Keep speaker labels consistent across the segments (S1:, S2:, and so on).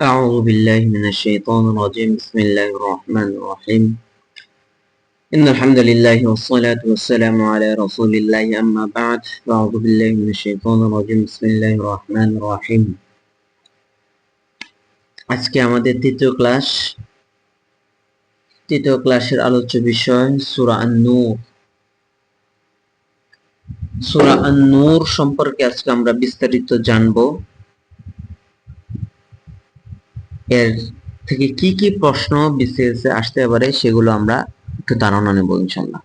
S1: أعوذ بالله من الشيطان الرجيم بسم الله الرحمن الرحيم إن الحمد لله والصلاة والسلام على رسول الله أما بعد أعوذ بالله من الشيطان الرجيم بسم الله الرحمن الرحيم আজকে আমাদের তৃতীয় ক্লাসের আলোচ্য বিষয় সূরা আন-নূর। সূরা আন-নূর সম্পর্কে আজকে আমরা বিস্তারিত জানবো। এর থেকে কি কি প্রশ্ন বিসিএসে আসতে পারে সেগুলো আমরা একটু ধারণা নেব ইনশাআল্লাহ।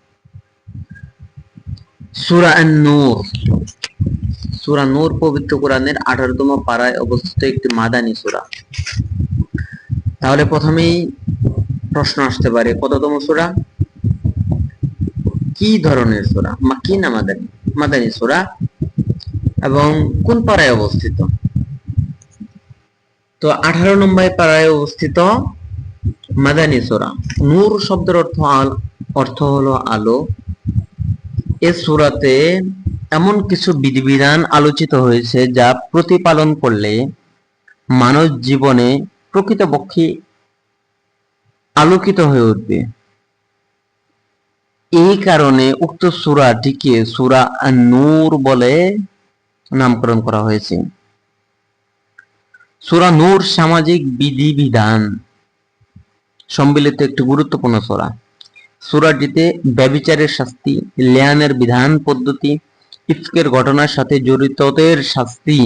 S1: সূরা আন-নূর, সূরা নূর পবিত্র কোরআনের 18তম পারায় অবস্থিত একটি মাদানী সূরা। তাহলে প্রথমেই প্রশ্ন আসতে পারে, কততম সূরা, কি ধরনের সূরা, মাক্কি না মাদানী? মাদানী সূরা এবং কোন পারায় অবস্থিত? তো 18 নম্বর পারায় অবস্থিত মাদানী সূরা। নূর শব্দের অর্থ হলো আলো। এই সূরাতে এমন কিছু বিধিবিধান আলোচিত হয়েছে যা প্রতিপালন করলে মানব জীবনে প্রকৃতপক্ষে আলোকিত হয়ে উঠবে। এই কারণে উক্ত সূরাটিকে সূরা আন-নূর বলে নামকরণ করা হয়েছে। সূরা নূর সামাজিক বিধিবিধান সম্মিলিত একটি গুরুত্বপূর্ণ সূরা। সূরাটিতে ব্যভিচারের শাস্তি, লিয়ানের বিধান পদ্ধতি, ইফকের ঘটনার সাথে জড়িতদের শাস্তি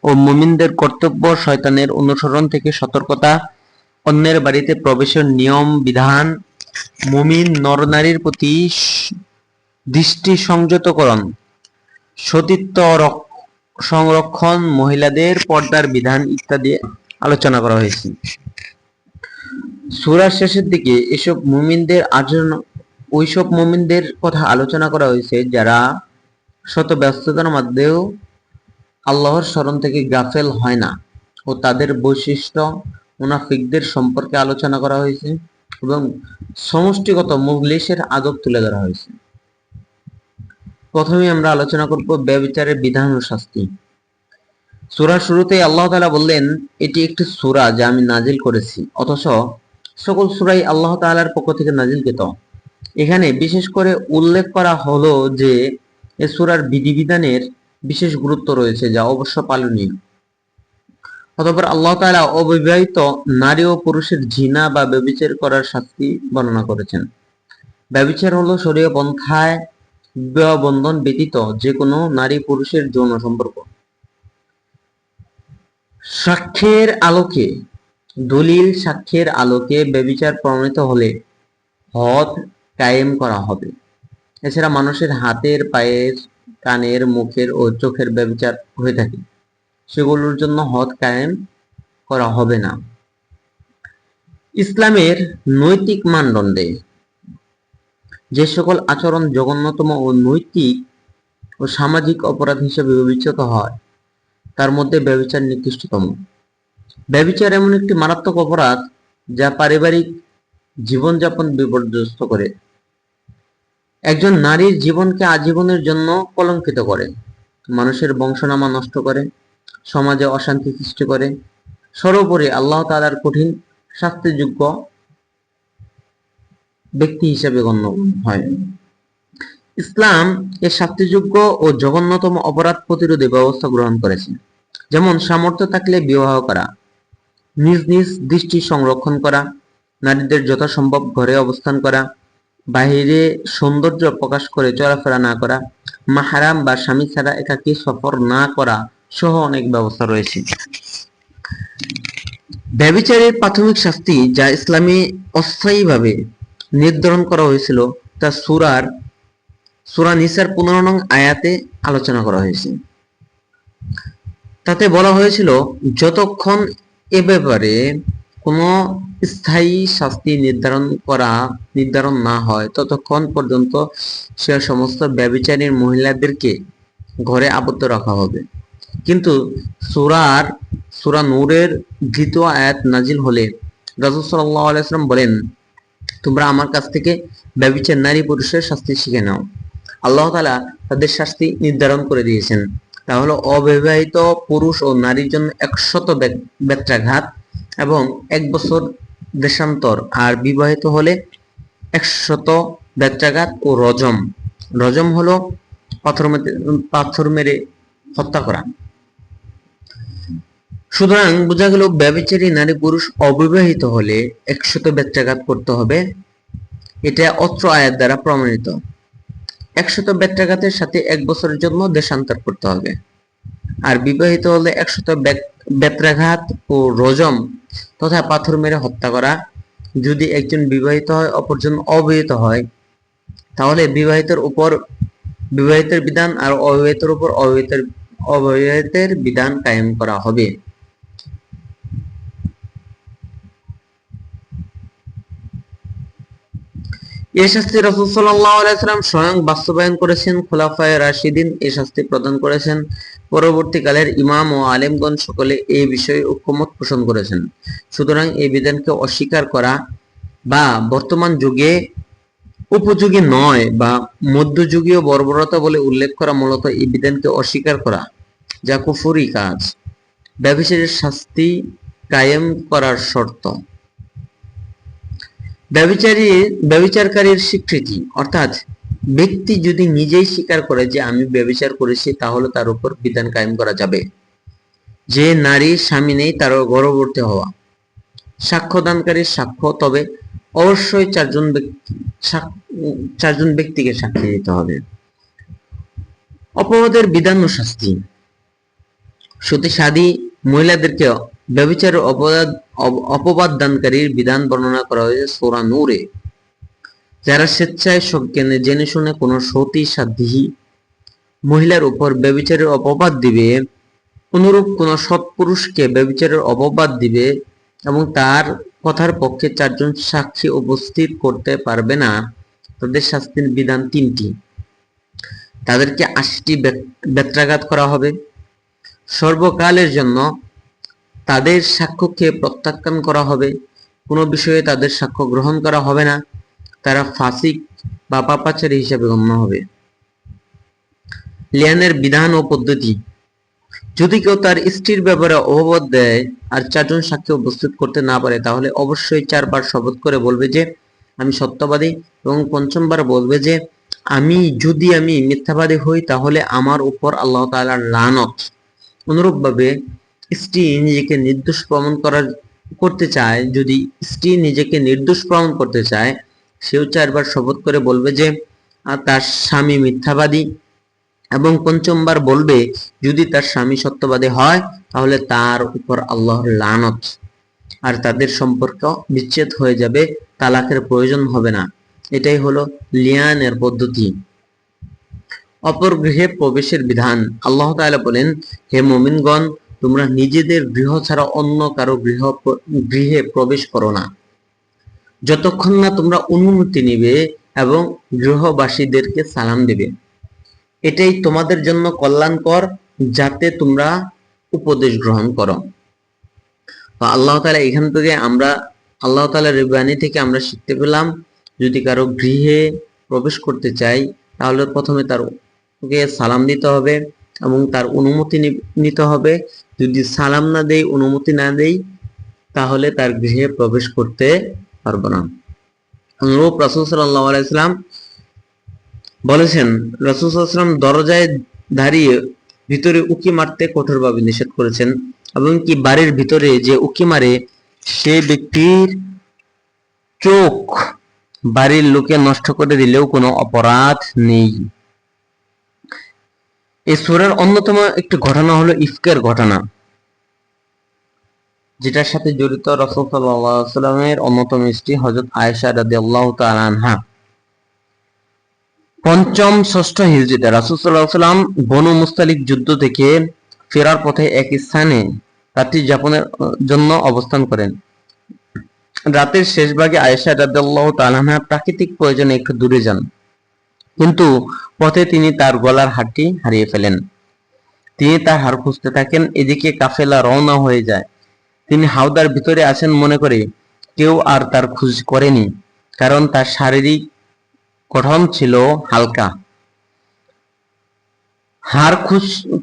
S1: ও মুমিনদের কর্তব্য, শয়তানের অনুসরণ থেকে সতর্কতা, অন্যের বাড়িতে প্রবেশের নিয়ম বিধান, মুমিন নরনারীর প্রতি দৃষ্টি সংযতকরণ, সতীত্ব সংরক্ষণ, মহিলাদের পর্দার বিধান ইত্যাদি আলোচনা করা হয়েছে। সূরার শেষের দিকে ওইসব মুমিনদের কথা আলোচনা করা হয়েছে যারা শত ব্যস্ততার মধ্যেও আল্লাহর স্মরণ থেকে গাফেল হয় না, ও তাদের বৈশিষ্ট্য মুনাফিকদের সম্পর্কে আলোচনা করা হয়েছে এবং সমষ্টিগত মুখলিসের আদব তুলে ধরা হয়েছে। প্রথমে আমরা আলোচনা করব ব্যভিচারের বিধান ও শাস্তি। সূরার শুরুতেই আল্লাহ তাআলা বললেন, এটি একটি সূরা যা আমি নাজিল করেছি, অথচ সকল সূরাই আল্লাহ তাআলার পক্ষ থেকে নাজিলকৃত। এখানে বিশেষ করে উল্লেখ করা হলো যে এ সূরার বিধিবিধানের বিশেষ গুরুত্ব রয়েছে যা অবশ্য পালনীয়। অতঃপর আল্লাহ তাআলা অবিবাহিত নারী ও পুরুষের জিনা বা ব্যভিচার করার শাস্তি বর্ণনা করেছেন। ব্যভিচার হলো শরীয় পন্থায় বিবাহ বন্ধন ব্যতীত যে কোনো নারী পুরুষের যৌন সম্পর্ক। সাক্ষ্যের আলোকে ব্যভিচার প্রমাণিত হলে হদ কায়েম করা হবে। এছাড়া মানুষের হাতের, পায়ের, কানের, মুখের ও চোখের ব্যভিচার হয়ে থাকে, সেগুলোর জন্য হদ কায়েম করা হবে না। ইসলামের নৈতিক মানদণ্ডে যে সকল আচরণ জঘন্যতম ও নৈতিক ও সামাজিক অপরাধ হিসেবে বিবেচিত হয় তার মধ্যে ব্যভিচার নিকৃষ্টতম। ব্যভিচার এমন একটি মারাত্মক অপরাধ যা পারিবারিক জীবনযাপন বিপর্যস্ত করে, একজন নারীর জীবনকে আজীবনের জন্য কলঙ্কিত করে, মানুষের বংশনামা নষ্ট করে, সমাজে অশান্তি সৃষ্টি করে, সর্বোপরি আল্লাহ তাআলার কঠিন শাস্তিযোগ্য ব্যক্তি হিসেবে গণ্য হয়। ইসলাম এর শাস্তিযোগ্য ও জঘন্যতম অপরাধ প্রতিরোধে ব্যবস্থা গ্রহণ করেছে, যেমন সামর্থ্য থাকলে বিবাহ করা, নিজ নিজ দৃষ্টি সংরক্ষণ করা, নারীদের যথাসম্ভব ঘরে অবস্থান করা, বাহিরে সৌন্দর্য প্রকাশ করে চলাফেরা না করা, মাহরাম বা স্বামী ছাড়া একাকী সফর না করা সহ অনেক ব্যবস্থা রয়েছে। ব্যভিচারের প্রাথমিক শাস্তি যা ইসলামে অস্থায়ীভাবে নির্ধারণ করা হয়েছিল তা সূরা নিসার 15 নং আয়াতে আলোচনা করা হয়েছে। তাতে বলা হয়েছিল, যতক্ষণ এ ব্যাপারে কোনো স্থায়ী শাস্তি নির্ধারণ না হয় ততক্ষণ পর্যন্ত সে সমস্ত ব্যভিচারী মহিলাদেরকে ঘরে আবদ্ধ রাখা হবে। কিন্তু সূরা নূরের 2য় আয়াত নাজিল হলে রাসূল সাল্লাল্লাহু আলাইহি ওয়াসাল্লাম বলেন, তোমরা আমার কাছ থেকে ব্যভিচার নারী পুরুষের শাস্তি শিখে নাও। আল্লাহ তাআলা তাদের শাস্তি নির্ধারণ করে দিয়েছেন, তা হলো অবিবাহিত পুরুষ ও নারীর জন্য 100 বেত্রাঘাত এবং 1 বছর দেশান্তর, আর বিবাহিত হলে 100 বেত্রাঘাত ও রজম। রজম হলো পাথর মেরে হত্যা করা। সুতরাং বোঝা গেল ব্যভিচারী নারী পুরুষ অবিবাহিত হলে 100 বেত্রাঘাত করতে হবে। এটা অত্র আয়াত দ্বারা প্রমাণিত। 100 বেত্রাঘাতের সাথে 1 বছরের জন্য দেশান্তর করতে হবে। আর বিবাহিত হলে 100 বেত্রাঘাত ও রজম তথা পাথর মেরে হত্যা করা। যদি একজন বিবাহিত হয় অপরজন অবিবাহিত হয়, তাহলে বিবাহিতের উপর বিবাহিতের বিধান আর অবিবাহিতের উপর অবিবাহিতের বিধান কায়েম করা হবে। এই শাস্তি রাসূল সাল্লাল্লাহু আলাইহি ওয়াসাল্লাম স্বয়ং বাস্তবায়ন করেছেন। খোলাফায়ে রাশিদিন এই শাস্তি প্রদান করেছেন। পরবর্তীকালের ইমাম ও আলেমগণ সকলে এই বিষয়ে ঐকমত পোষণ করেছেন। সুতরাং এই বিধানকে অস্বীকার করা বা বর্তমান যুগে উপযোগী নয় বা মধ্যযুগীয় বর্বরতা বলে উল্লেখ করা মূলত এই বিধানকে অস্বীকার করা, যা কুফরি কাজ। ব্যভিচারের শাস্তি কায়েম করার শর্ত। ব্যভিচারকারীর স্বীকৃতি, অর্থাৎ ব্যক্তি যদি নিজেই স্বীকার করে যে আমি ব্যভিচার করেছি, তাহলে তার উপর বিধান কায়েম করা যাবে। যে নারীর স্বামী নেই তার গর্ভবতী হওয়া। সাক্ষ্যদানকারীর সাক্ষ্য, তবে অবশ্যই চারজন ব্যক্তিকে সাক্ষী দিতে হবে। অপবাদের বিধান ও শাস্তি। সতী মহিলাদেরকে ব্যভিচারের অপবাদ দানকারীর বিধান বর্ণনা করা হয়েছে সূরা নূরে। যারা স্বেচ্ছায় সজ্ঞানে জেনে শুনে কোনো সতী সাধ্বী মহিলার উপর ব্যভিচারের অপবাদ দিবে, অনুরূপ কোন সৎপুরুষকে ব্যভিচারের অপবাদ দিবে এবং তার কথার পক্ষে 4 জন সাক্ষী উপস্থিত করতে পারবে না, তাদের শাস্তির বিধান 3টি। তাদেরকে 80টি বেত্রাঘাত করা হবে। সর্বকালের জন্য তাদের সাক্ষ্যকে প্রত্যাখ্যান করা হবে। কোনো বিষয়ে তাদের সাক্ষ্য গ্রহণ করা হবে না। তারা ফাসিক বা পাপাচারী হিসেবে গণ্য হবে। লিয়ানের বিধান ও পদ্ধতি। যদি কেউ তার স্ত্রীর ব্যাপারে অপবাদ দেয় আর 4 জন সাক্ষী উপস্থিত করতে না পারে, তাহলে অবশ্যই 4 বার শপথ করে বলবে যে আমি সত্যবাদী, এবং 5বার বলবে যে যদি আমি মিথ্যাবাদী হই তাহলে আমার উপর আল্লাহ তাআলার লানত। অনুরূপভাবে স্ত্রী নিজেকে নির্দোষ প্রমাণ করতে চায়, যদি স্ত্রী নিজেকে নির্দোষ প্রমাণ করতে চায়, সেও 4 বার শপথ করে বলবে যে তার স্বামী মিথ্যাবাদী, এবং 5বার বলবে যদি তার স্বামী সত্যবাদী হয় তাহলে তার উপর আল্লাহর লানত, আর তাদের সম্পর্ক বিচ্ছেদ হয়ে যাবে, তালাকের প্রয়োজন হবে না। এটাই হলো লিয়ানের পদ্ধতি। অপর গৃহে প্রবেশের বিধান। আল্লাহ তাআলা বলেন, হে মুমিনগণ, তোমরা নিজেদের গৃহ ছাড়া অন্য কারো গৃহে প্রবেশ করো না, যতক্ষণ না তোমরা অনুমতি নিবে এবং গৃহবাসীদেরকে সালাম দিবে। এটাই তোমাদের জন্য কল্যাণকর, যাতে তোমরা উপদেশ গ্রহণ করো। তো আল্লাহ তাআলা এখান থেকে আল্লাহ তাআলার বাণী থেকে আমরা শিখতে পেলাম, যদি কারো গৃহে প্রবেশ করতে চাই তাহলে প্রথমে তারকে সালাম দিতে হবে এবং তার অনুমতি নিতে হবে। যদি সালাম না দেই, অনুমতি না দেই, তাহলে তার গৃহে প্রবেশ করতে পারবো না। অনুরূপ রাসূল সাল্লাল্লাহু আলাইহি ওয়াসাল্লাম বলেছেন, রাসূল সাল্লাল্লাহু আলাইহি ওয়াসাল্লাম দরজায় দাঁড়িয়ে ভিতরে উকি মারতে কঠোরভাবে নিষেধ করেছেন, এবং কি বাড়ির ভিতরে যে উকি মারে সে ব্যক্তির চোখ বাড়ির লোকে নষ্ট করে দিলেও কোনো অপরাধ নেই। এই সূরার অন্যতম একটি ঘটনা হলো ইফকের ঘটনা, যেটার সাথে জড়িত রাসূল সাল্লাল্লাহু আলাইহি ওয়াসাল্লামের অন্যতম স্ত্রী হযরত আয়েশা রাদিয়াল্লাহু তাআলা আনহা। 5ম-6ষ্ঠ হিজরিতে রাসূল সাল্লাল্লাহু আলাইহি ওয়াসাল্লাম বনু মুস্তালিক যুদ্ধ থেকে ফেরার পথে এক স্থানে রাত্রি যাপনের জন্য অবস্থান করেন। রাতের শেষ ভাগে আয়েশা রাদিয়াল্লাহু তাআলা আনহা প্রাকৃতিক প্রয়োজনে একটু দূরে যান, কিন্তু পথে তিনি তার গলার হারটি হারিয়ে ফেলেন। তিনি তার হার খুঁজতে থাকেন। এদিকে কাফেলা রওনা হয়ে যায়। তিনি হাওদার ভিতরে আছেন মনে করে কেউ আর তার খোঁজ করেনি, কারণ তার শারীরিক গঠন ছিল হালকা। হার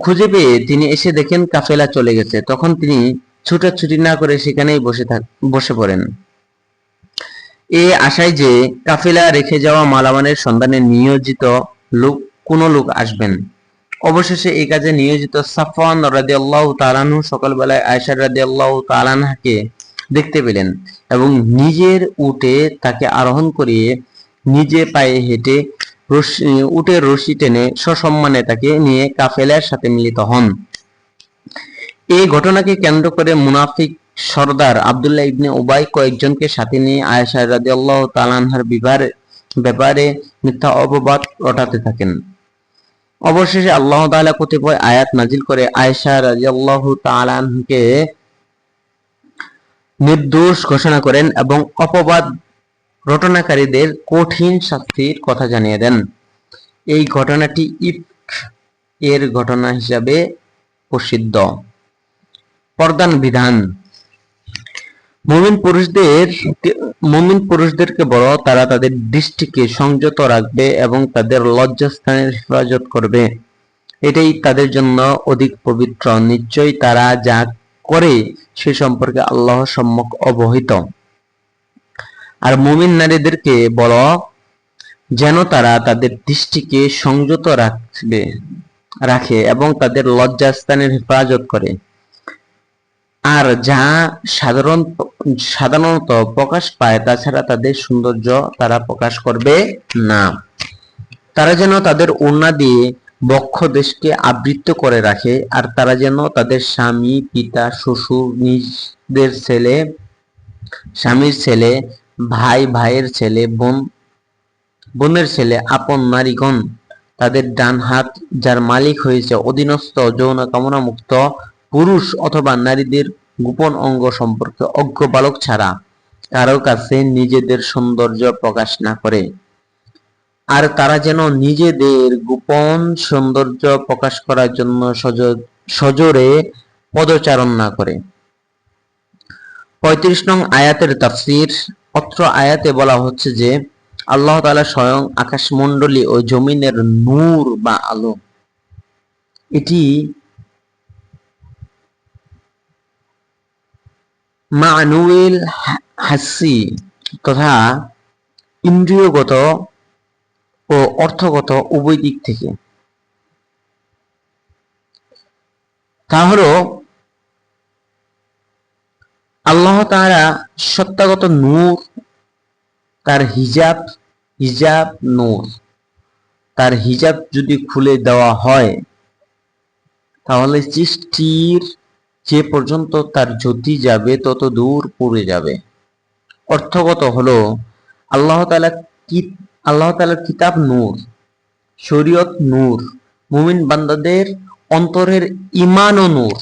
S1: খুঁজে পেয়ে তিনি এসে দেখেন কাফেলা চলে গেছে। তখন তিনি ছুটাছুটি না করে সেখানেই বসে পড়েন, এ আশায় যে কাফিলা রেখে যাওয়া মালামালের সন্ধানে নিয়োজিত কোন লোক আসবেন। অবশেষে এই কাজে নিয়োজিত সাফওয়ান রাদিয়াল্লাহু তাআলা আনহু সকালবেলায় আয়েশা রাদিয়াল্লাহু তাআলা আনহাকে দেখতে পেলেন এবং নিজের উটে তাকে আরোহণ করিয়ে নিজে পায়ে হেঁটে উটের রশি টেনে সসম্মানে তাকে নিয়ে কাফেলার সাথে মিলিত হন। এই ঘটনাকে কেন্দ্র করে মুনাফিক সরদার আব্দুল্লাহ ইবনে উবাই কয়েকজনকে সাথে নিয়ে আয়েশা রাদিয়াল্লাহু তাআলা আনহার ব্যাপারে মিথ্যা অপবাদ রটাতে থাকেন। অবশেষে আল্লাহ তাআলা কতিপয় আয়াত নাজিল করে আয়েশা রাদিয়াল্লাহু তাআলা আনহাকে নির্দোষ ঘোষণা করেন এবং অপবাদ রটনাকারীদের কঠিন শাস্তির কথা জানিয়ে দেন। এই ঘটনাটি ইফক এর ঘটনা হিসাবে প্রসিদ্ধ। প্রধান বিধান: মুমিন পুরুষদেরকে বলো তারা তাদের দৃষ্টিকে সংযত রাখবে এবং তাদের লজ্জাস্থানের হেফাজত করবে, এটাই তাদের জন্য অধিক পবিত্র। নিশ্চয়ই তারা যা করে সে সম্পর্কে আল্লাহ সম্যক অবহিত। আর মুমিন নারীদেরকে বলো যেন তারা তাদের দৃষ্টিকে সংযত রাখে এবং তাদের লজ্জাস্থানের হেফাজত করে, আর যা সাধারণত প্রকাশ পায় তাছাড়া তাদের সৌন্দর্য তারা প্রকাশ করবে না। তারা যেন তাদের ওড়না দিয়ে বক্ষ দেশকে আবৃত করে রাখে, আর তারা যেন তাদের স্বামী, পিতা, শ্বশুর, নিজের ছেলে, স্বামীর ছেলে, ভাই, ভাইয়ের ছেলে, বোনের ছেলে, আপন নারীগণ, তাদের ডান হাত যার মালিক হয়েছে, অধীনস্থ, যৌন কামনা মুক্ত পুরুষ অথবা নারীদের গোপন অঙ্গ সম্পর্কে অজ্ঞ বালক ছাড়া কারো কাছে নিজেদের সৌন্দর্য প্রকাশ না করে। আর তারা যেন নিজেদের গোপন সৌন্দর্য প্রকাশ করার জন্য সজোরে পদচারণ না করে। 35 নং আয়াতের তাফসীর। অত্র আয়াতে বলা হচ্ছে যে আল্লাহ তাআলা স্বয়ং আকাশমণ্ডলী ও জমিনের নূর বা আলো। এটি মা'নুল হাসি তথা ইন্দ্রিয়গত ও অর্থগত উভয় দিক থেকে। তা হলো আল্লাহ তাআলা সত্তাগত নূর, তার হিজাব নূর। তার হিজাব যদি খুলে দেওয়া হয় তাহলে সৃষ্টির যে পর্যন্ত তার জ্যোতি যাবে তত দূর পড়ে যাবে। অর্থগত হলো আল্লাহ তাআলার কিতাব নূর, শরীয়ত নূর, মুমিন বান্দাদের অন্তরের ঈমান ও নূর।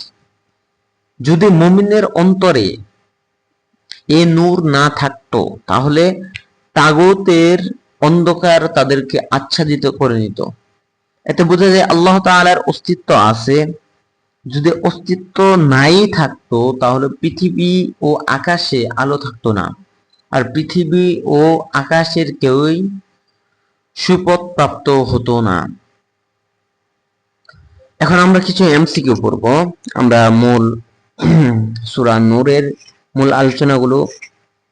S1: যদি মুমিনের অন্তরে এ নূর না থাকতো তাহলে তাগুতের অন্ধকার তাদেরকে আচ্ছাদিত করে নিত। এতে বোঝা যায় আল্লাহ তাআলার অস্তিত্ব আছে। যদি অস্তিত্ব নাই থাকতো তাহলে পৃথিবী ও আকাশে আলো থাকতো না, আর পৃথিবী ও আকাশের কেউই সুপথ প্রাপ্ত হতো না। এখন আমরা কিছু এমসিকিউ পড়ব। আমরা মূল সূরা নূরের মূল আলোচনাগুলো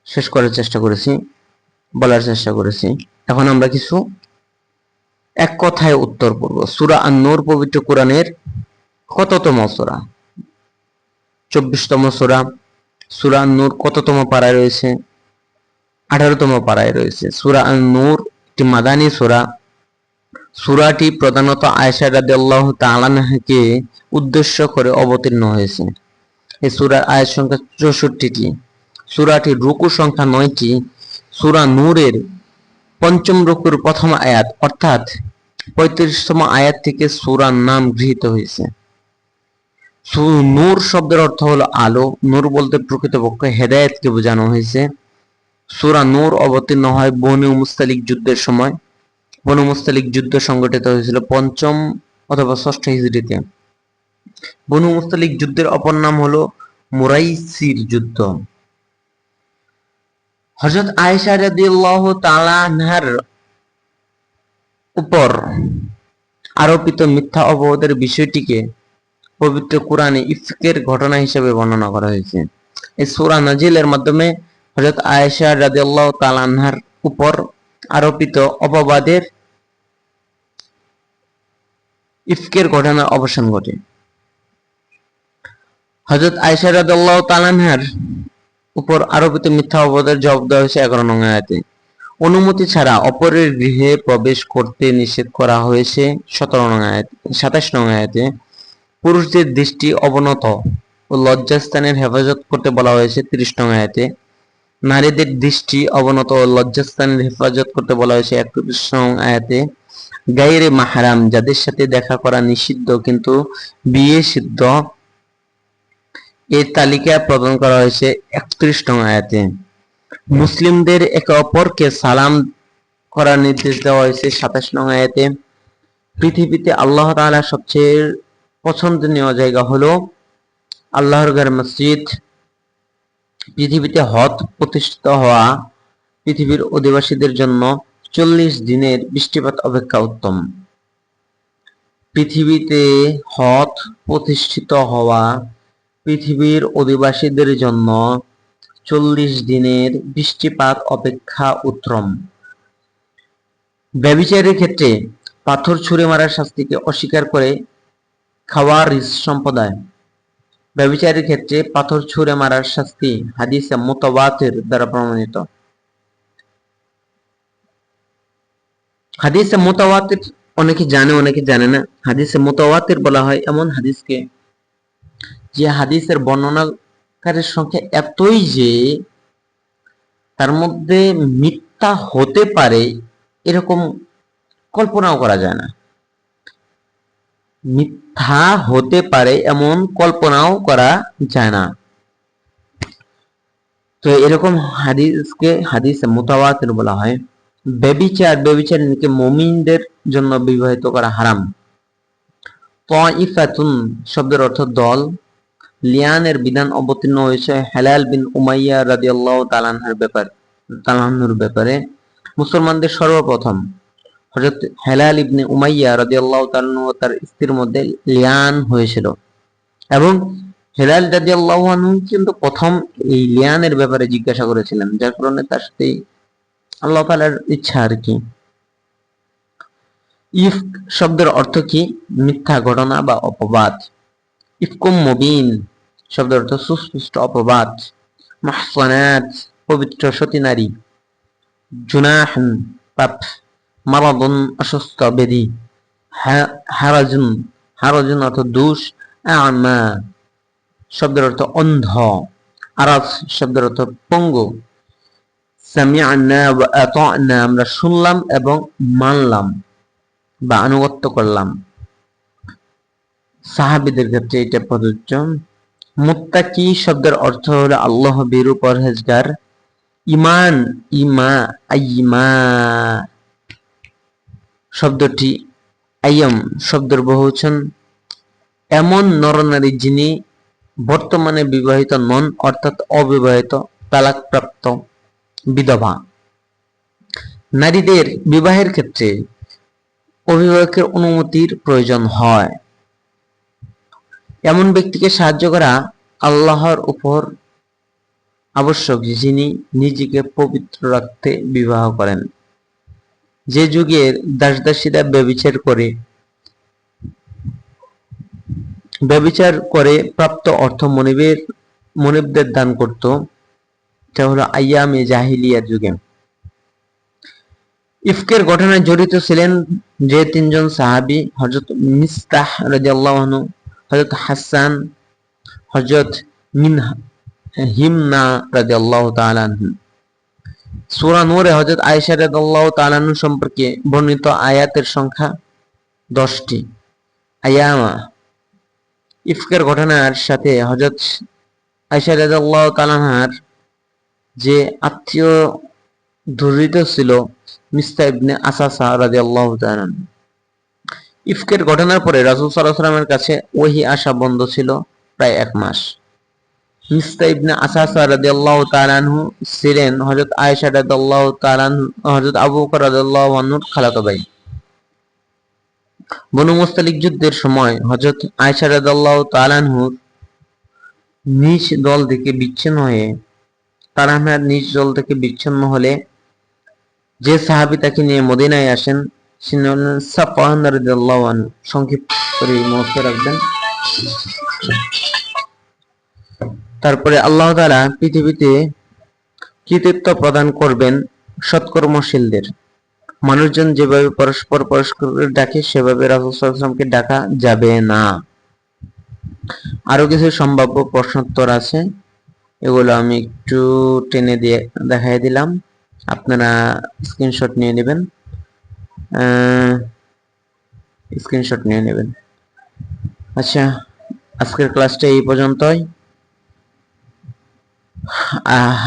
S1: শেষ করার চেষ্টা করেছি, বলার চেষ্টা করেছি। এখন আমরা কিছু এক কথায় উত্তর পড়ব। সূরা আন-নূর পবিত্র কোরআনের কততম সূরা? 24তম সূরা। সূরা আন-নূর কততম পারায় রয়েছে? 18তম পারায় রয়েছে। সূরা আন-নূর একটি মাদানী সূরা। সূরাটি প্রধানত আয়েশা রাদিয়াল্লাহু তাআলা আনহাকে উদ্দেশ্য করে অবতীর্ণ হয়েছে। এই সূরার আয়াত সংখ্যা 64টি। সূরাটির রুকু সংখ্যা 9টি। সূরা নূরের পঞ্চম রুকুর প্রথম আয়াত অর্থাৎ 35তম আয়াত থেকে সূরার নাম গৃহীত হয়েছে। নূর শব্দের অর্থ হলো আলো। নূর বলতে প্রকৃতপক্ষে হেদায়েতকে বোঝানো হয়েছে। সূরা নূর অবতীর্ণ হয় বনু মুস্তালিক যুদ্ধের সময়। বনু মুস্তালিক যুদ্ধ সংগঠিত হয়েছিল 5ম অথবা 6ষ্ঠ হিজরিতে। বনু মুস্তালিক যুদ্ধের অপর নাম হলো মুরাইসির যুদ্ধ। হযরত আয়েশা রাদিয়াল্লাহু তাআলা আনহার উপর আরোপিত মিথ্যা অপবাদের বিষয়টিকে পবিত্র কোরআনে ইফকের ঘটনা হিসেবে বর্ণনা করা হয়েছে। এই সূরা নাজিলের মাধ্যমে হযরত আয়েশা রাদিয়াল্লাহু তাআলা আনহার উপর আরোপিত অপবাদের ইফকের ঘটনার অবসান ঘটে। হযরত আয়েশা রাদিয়াল্লাহু তাআলা আনহার উপর আরোপিত মিথ্যা অপবাদের জবাব দেওয়া হয়েছে 11 নং আয়াতে। অনুমতি ছাড়া অপরের গৃহে প্রবেশ করতে নিষেধ করা হয়েছে 17 নং আয়াতে। 27 নং আয়াতে পুরুষদের দৃষ্টি অবনত ও লজ্জাস্থানের হেফাজত করতে বলা হয়েছে 30 নং আয়াতে। নারীদের দৃষ্টি অবনত ও লজ্জাস্থানের হেফাজত করতে বলা হয়েছে 31 নং আয়াতে। গায়রে মাহরাম যাদের সাথে দেখা করা নিষিদ্ধ কিন্তু বিয়ে সিদ্ধ এর তালিকা প্রদান করা হয়েছে 31 নং আয়াতে। মুসলিমদের একে অপরকে সালাম করার নির্দেশ দেওয়া হয়েছে 27 নং আয়াতে। পৃথিবীতে আল্লাহ তাআলার সবচেয়ে পছন্দনীয় জায়গা হলো আল্লাহর ঘর মসজিদ। পৃথিবীতে হজ প্রতিষ্ঠিত হওয়া পৃথিবীর অধিবাসীদের জন্য 40 দিনের বৃষ্টিপাত অপেক্ষা উত্তম। পৃথিবীতে হজ প্রতিষ্ঠিত হওয়া পৃথিবীর অধিবাসীদের জন্য 40 দিনের বৃষ্টিপাত অপেক্ষা উত্তম। ব্যভিচারের ক্ষেত্রে পাথর ছুঁড়ে মারার শাস্তিকে অস্বীকার করে খাওয়ারিজ সম্প্রদায়। ব্যভিচারের ক্ষেত্রে পাথর ছুঁড়ে মারার শাস্তি হাদিসে মুতাওয়াতির দ্বারা প্রমাণিত। হাদিসে মুতাওয়াতির অনেকে জানে অনেকে জানে না। হাদিসে মুতাওয়াতির বলা হয় এমন হাদিসকে যে হাদিসের বর্ণনাকারীর সংখ্যা এতই যে তার মধ্যে মিথ্যা হতে পারে এরকম কল্পনাও করা যায় না। মিথ্যা হতে পারে এমন কল্পনাও করা যায় না। তো এরকম হাদিসকে হাদিসে মুতাওয়াতির বলা হয়। ব্যভিচারীকে মুমিনদের জন্য বিবাহিত করা হারাম। তাইফাতুন শব্দের অর্থ দল। লিয়ানের বিধান অবতীর্ণ হয়েছে হেলাল বিন উমাইয়া রাদিয়াল্লাহু তাআলা আনহুর ব্যাপারে। মুসলমানদের সর্বপ্রথম হযরত হেলাল ইবনে উমাইয়া রাদিয়াল্লাহু তাআলা আনহু তার স্ত্রীর মধ্যে লিয়ান হয়েছিল এবং হেলাল রাদিয়াল্লাহু আনহু কিন্তু প্রথম এই লিয়ানের ব্যাপারে জিজ্ঞাসা করেছিলেন, যার কারণে তার সাথে আল্লাহ তাআলার ইচ্ছা আর কি। ইফক শব্দের অর্থ কি? মিথ্যা ঘটনা বা অপবাদ। ইফকুম মুবিন শব্দের অর্থ সুস্পষ্ট অপবাদ। মুহসানাত পবিত্র সতী নারী। জুনাহন পাপ। মারাদুন অসুস্থ ব্যাধি। হারাজুন অর্থ দোষ। আমা শব্দের অর্থ অন্ধ। আরাজ শব্দের অর্থ পঙ্গু। সামিআনা ওয়া আতা'না আমরা শুনলাম এবং মানলাম বা আনুগত্য করলাম। সাহাবীদের ক্ষেত্রে এটা প্রযোজ্য। মুত্তাকি শব্দের অর্থ হলো আল্লাহ ভীরু পরহেজগার। আইমা শব্দটি আইয়াম শব্দের বহুবচন। এমন নরনারী যিনি বর্তমানে বিবাহিত নন অর্থাৎ অবিবাহিত, তালাকপ্রাপ্ত, বিধবা। নারীদের বিবাহের ক্ষেত্রে অভিভাবকের অনুমতির প্রয়োজন হয়। এমন ব্যক্তিকে সাহায্য করা আল্লাহর উপর আবশ্যক যিনি নিজেকে পবিত্র রাখতে বিবাহ করেন। যে যুগের দাসদাসীরা ব্যভিচার করে প্রাপ্ত অর্থ মনিবদের দান করত, এটা হলো আইয়ামে জাহিলিয়ার যুগে। ইফকের ঘটনায় জড়িত ছিলেন যে 3 জন সাহাবী, হযরত মিসতাহ রাদিয়াল্লাহু আনহু, হযরত হাসান, হযরত হিমনা রাদিয়াল্লাহু তাআলা আনহু। সূরা নূরে হযরত আয়েশা রাদিয়াল্লাহু তাআলা আনহু সম্পর্কে বর্ণিত আয়াতের সংখ্যা 10টি। আয়ামা ইফকের ঘটনার সাথে হযরত আয়েশা রাদিয়াল্লাহু তাআলা আনহার যে আত্মীয় জড়িত ছিল মিসতাহ ইবনে আসাসা রাদিয়াল্লাহু তাআলা। ইফকের ঘটনার পরে রাসূল সাল্লাল্লাহু আলাইহি ওয়াসাল্লামের কাছে ওহী আসা বন্ধ ছিল প্রায় 1 মাস। মিসতাহ ইবনে আসাসা রাদিয়াল্লাহু তাআলা আনহু ছিলেন হযরত আয়েশা রাদিয়াল্লাহু তাআলা আনহু হযরত আবু বকর রাদিয়াল্লাহু আনহুর খালাতো ভাই। বনু মুস্তালিক যুদ্ধের সময় হযরত আয়েশা রাদিয়াল্লাহু তাআলা আনহুর নিজ দল থেকে বিচ্ছিন্ন হয়ে তার নিজ দল থেকে বিচ্ছিন্ন হলে যে সাহাবী তাকে নিয়ে মদিনায় আসেন তিনি হলেন সাফওয়ান রাদিয়াল্লাহু আনহু। সংক্ষিপ্ত করে মনে রাখবেন। তারপরে আল্লাহ তাআলা পৃথিবীতে কৃতিত্ব প্রদান করবেন সৎকর্মশীলদের। মানুষজন যেভাবে পরস্পর ডাকে সেভাবে রাসূল সাল্লাল্লাহু আলাইহি ওয়াসাল্লামকে ডাকা যাবে না। আরো কিছু সম্ভাব্য প্রশ্নোত্তর আছে, এগুলো আমি একটু টেনে দিয়ে দেখাই দিলাম, আপনারা স্ক্রিনশট নিয়ে নেবেন। আচ্ছা, আজকের ক্লাসটা এই পর্যন্তই।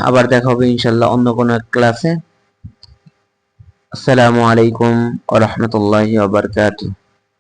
S1: আবার দেখা হবে ইনশাআল্লাহ অন্য কোনো এক ক্লাসে। আসসালামু আলাইকুম ওয়া রাহমাতুল্লাহি ওয়া বারাকাতুহু।